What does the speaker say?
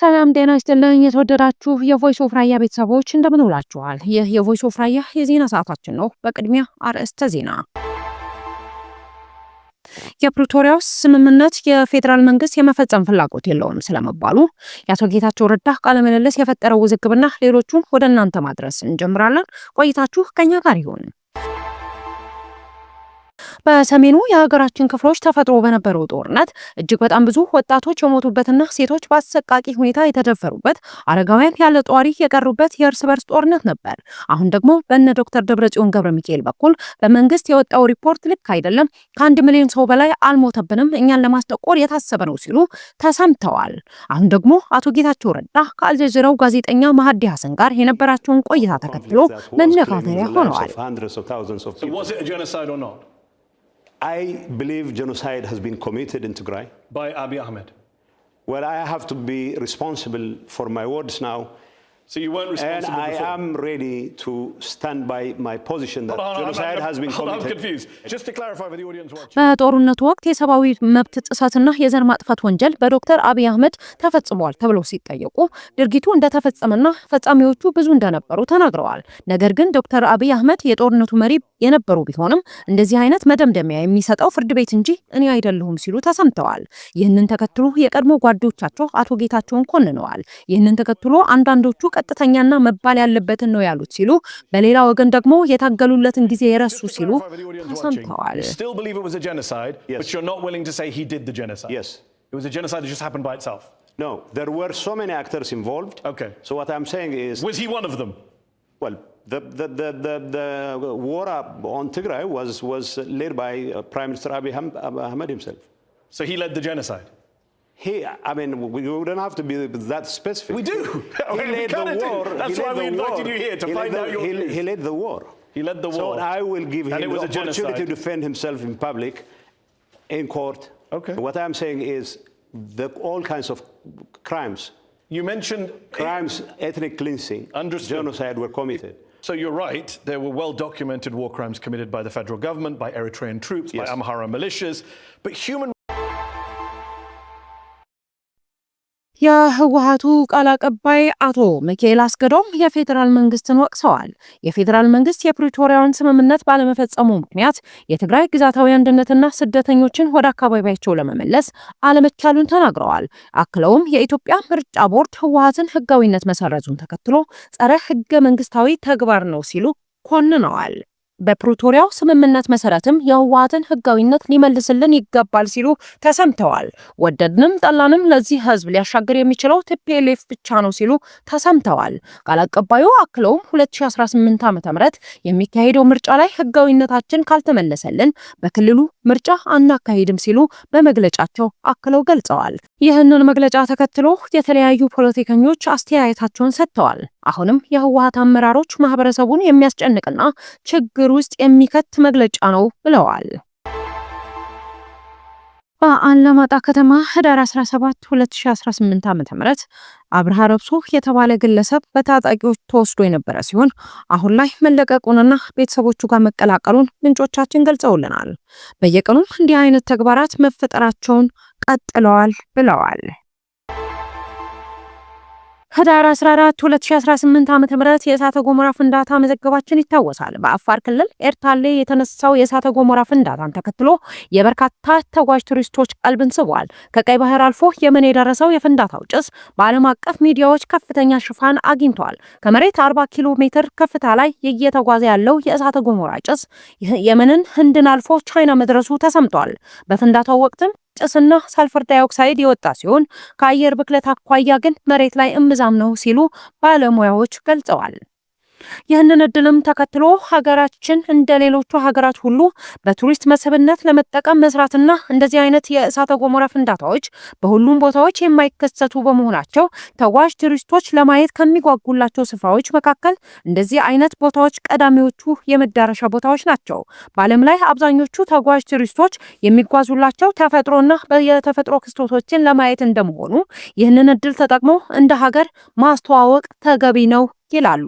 ሰላም ጤና ይስጥልኝ የተወደዳችሁ የቮይስ ኦፍ ራያ ቤተሰቦች እንደምን ውላችኋል? ይህ የቮይስ ኦፍ ራያ የዜና ሰዓታችን ነው። በቅድሚያ አርዕስተ ዜና። የፕሪቶሪያው ስምምነት የፌዴራል መንግስት የመፈጸም ፍላጎት የለውም ስለመባሉ፣ የአቶ ጌታቸው ረዳ ቃለ ምልልስ የፈጠረው ውዝግብና ሌሎቹን ወደ እናንተ ማድረስ እንጀምራለን። ቆይታችሁ ከኛ ጋር ይሁን። በሰሜኑ የሀገራችን ክፍሎች ተፈጥሮ በነበረው ጦርነት እጅግ በጣም ብዙ ወጣቶች የሞቱበትና ሴቶች በአሰቃቂ ሁኔታ የተደፈሩበት፣ አረጋውያን ያለ ጧሪ የቀሩበት የእርስ በርስ ጦርነት ነበር። አሁን ደግሞ በእነ ዶክተር ደብረጽዮን ገብረ ሚካኤል በኩል በመንግስት የወጣው ሪፖርት ልክ አይደለም፣ ከ1 ሚሊዮን ሰው በላይ አልሞተብንም፣ እኛን ለማስጠቆር የታሰበ ነው ሲሉ ተሰምተዋል። አሁን ደግሞ አቶ ጌታቸው ረዳ ከአልጀዚራው ጋዜጠኛ ማህዲ ሀሰን ጋር የነበራቸውን ቆይታ ተከትሎ መነጋገሪያ ሆነዋል። I believe genocide has been committed in Tigray by Abiy Ahmed. Well, I have to be responsible for my words now. So you weren't responsible and before? I am ready to stand by my position that genocide has been committed. I'm confused. Just to clarify for the audience watching. በጦርነቱ ወቅት የሰብአዊ መብት ጥሰትና የዘር ማጥፋት ወንጀል በዶክተር አብይ አህመድ ተፈጽሟል ተብለው ሲጠየቁ ድርጊቱ እንደተፈጸመና ፈጻሚዎቹ ብዙ እንደነበሩ ተናግረዋል። ነገር ግን ዶክተር አብይ አህመድ የጦርነቱ መሪ የነበሩ ቢሆንም እንደዚህ አይነት መደምደሚያ የሚሰጠው ፍርድ ቤት እንጂ እኔ አይደለሁም ሲሉ ተሰምተዋል። ይህንን ተከትሎ የቀድሞ ጓዶቻቸው አቶ ጌታቸውን ኮንነዋል። ይህንን ተከትሎ አንዳንዶቹ ቀጥተኛና መባል ያለበትን ነው ያሉት ሲሉ፣ በሌላ ወገን ደግሞ የታገሉለትን ጊዜ የረሱ ሲሉ ተሰምተዋል። You still believe it was a genocide, yes. But you're not willing to say he did the genocide? Yes. It was a genocide that just happened by itself? No, there were so many actors involved. Okay. So what I'm saying is... Was he one of them? Well, the war on Tigray was led by Prime Minister Abiy Ahmed himself. So he led the genocide? I mean, we don't have to be that specific. We do. He led the war. That's why we invited you here to find out your views. He led the war. He led the war. So I will give him the opportunity to defend himself in public, in court. Okay. What I'm saying is all kinds of crimes. You mentioned crimes, ethnic cleansing, genocide were committed. So you're right, there were well-documented war crimes committed by the federal government, by Eritrean troops, yes. By Amhara militias, but human... የህወሓቱ ቃል አቀባይ አቶ ሚካኤል አስገዶም የፌዴራል መንግስትን ወቅሰዋል። የፌዴራል መንግስት የፕሪቶሪያውን ስምምነት ባለመፈጸሙ ምክንያት የትግራይ ግዛታዊ አንድነትና ስደተኞችን ወደ አካባቢያቸው ለመመለስ አለመቻሉን ተናግረዋል። አክለውም የኢትዮጵያ ምርጫ ቦርድ ህወሓትን ህጋዊነት መሰረዙን ተከትሎ ጸረ ህገ መንግስታዊ ተግባር ነው ሲሉ ኮንነዋል። በፕሪቶሪያው ስምምነት መሰረትም የህወሓትን ህጋዊነት ሊመልስልን ይገባል ሲሉ ተሰምተዋል። ወደድንም ጠላንም ለዚህ ህዝብ ሊያሻገር የሚችለው ቲፒኤልኤፍ ብቻ ነው ሲሉ ተሰምተዋል። ቃል አቀባዩ አክለውም 2018 ዓ.ም የሚካሄደው ምርጫ ላይ ህጋዊነታችን ካልተመለሰልን በክልሉ ምርጫ አናካሂድም ሲሉ በመግለጫቸው አክለው ገልጸዋል። ይህንን መግለጫ ተከትሎ የተለያዩ ፖለቲከኞች አስተያየታቸውን ሰጥተዋል። አሁንም የህወሓት አመራሮች ማህበረሰቡን የሚያስጨንቅና ችግር ውስጥ የሚከት መግለጫ ነው ብለዋል። በአላማጣ ከተማ ህዳር 17 2018 ዓ.ም አብርሃ ረብሶ የተባለ ግለሰብ በታጣቂዎች ተወስዶ የነበረ ሲሆን አሁን ላይ መለቀቁንና ቤተሰቦቹ ጋር መቀላቀሉን ምንጮቻችን ገልጸውልናል። በየቀኑ እንዲህ አይነት ተግባራት መፈጠራቸውን ቀጥለዋል ብለዋል። ህዳር 14 2018 ዓ.ም የእሳተ ገሞራ ፍንዳታ መዘገባችን ይታወሳል። በአፋር ክልል ኤርታሌ የተነሳው የእሳተ ገሞራ ፍንዳታን ተከትሎ የበርካታ ተጓዥ ቱሪስቶች ቀልብን ስቧል። ከቀይ ባህር አልፎ የመን የደረሰው የፍንዳታው ጭስ በዓለም አቀፍ ሚዲያዎች ከፍተኛ ሽፋን አግኝቷል። ከመሬት 40 ኪሎ ሜትር ከፍታ ላይ እየተጓዘ ያለው የእሳተ ገሞራ ጭስ የመንን፣ ህንድን አልፎ ቻይና መድረሱ ተሰምቷል። በፍንዳታው ወቅትም ጭስና ሰልፈር ዳይኦክሳይድ የወጣ ሲሆን ከአየር ብክለት አኳያ ግን መሬት ላይ እምብዛም ነው ሲሉ ባለሙያዎች ገልጸዋል። ይህንን እድልም ተከትሎ ሀገራችን እንደሌሎቹ ሀገራት ሁሉ በቱሪስት መስህብነት ለመጠቀም መስራትና እንደዚህ አይነት የእሳተ ገሞራ ፍንዳታዎች በሁሉም ቦታዎች የማይከሰቱ በመሆናቸው ተጓዥ ቱሪስቶች ለማየት ከሚጓጉላቸው ስፍራዎች መካከል እንደዚህ አይነት ቦታዎች ቀዳሚዎቹ የመዳረሻ ቦታዎች ናቸው። በዓለም ላይ አብዛኞቹ ተጓዥ ቱሪስቶች የሚጓዙላቸው ተፈጥሮና የተፈጥሮ ክስተቶችን ለማየት እንደመሆኑ ይህንን እድል ተጠቅሞ እንደ ሀገር ማስተዋወቅ ተገቢ ነው ይላሉ።